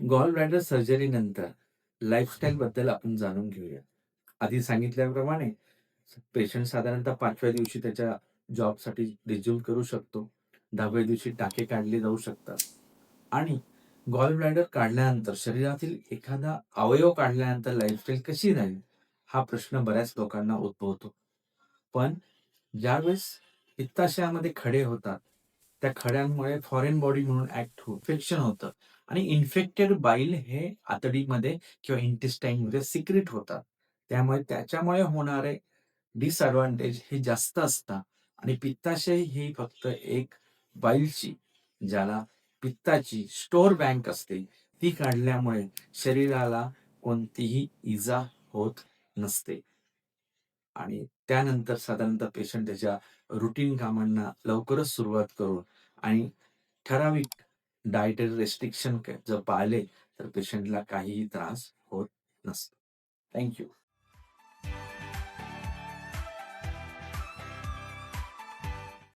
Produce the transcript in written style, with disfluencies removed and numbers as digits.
Gall bladder सर्जरीनंतर लाईफस्टाईलबद्दल आपण जाणून घेऊया. आधी सांगितल्याप्रमाणे पेशंट साधारणतः 5व्या दिवशी त्याच्या जॉबसाठी रिझ्यूम करू शकतो. 10व्या दिवशी टाके काढले जाऊ शकतात आणि गॉल ब्लॅडर काढल्यानंतर शरीरातील एखादा अवयव काढल्यानंतर लाईफस्टाईल कशी राहील? हा प्रश्न बऱ्याच लोकांना उद्भवतो. पण ज्यावेळेस पित्ताशयामध्ये खडे होतात, त्या खड्यांमुळे फॉरेन बॉडी म्हणून ॲक्ट इन्फेक्शन होतं आणि इन्फेक्टेड बाईल हे आतडीमध्ये किंवा इंटेस्टाईनमध्ये सिक्रीट होतात. त्याच्यामुळे होणारे डिसएडव्हांटेज हे जास्त असतात आणि पित्ताशय ही फक्त एक बाईलची, ज्याला पित्ताची स्टोअर बँक असते, ती काढल्यामुळे शरीराला कोणतीही इजा होत नसते. आणि त्यानंतर साधारणतः पेशंट त्याच्या रुटीन कामांना लवकरच सुरुवात करून आणि ठराविक डायटरी रिस्ट्रिक्शन जर पाळले, तर पेशंटला काहीही त्रास होत नसतो. Thank you.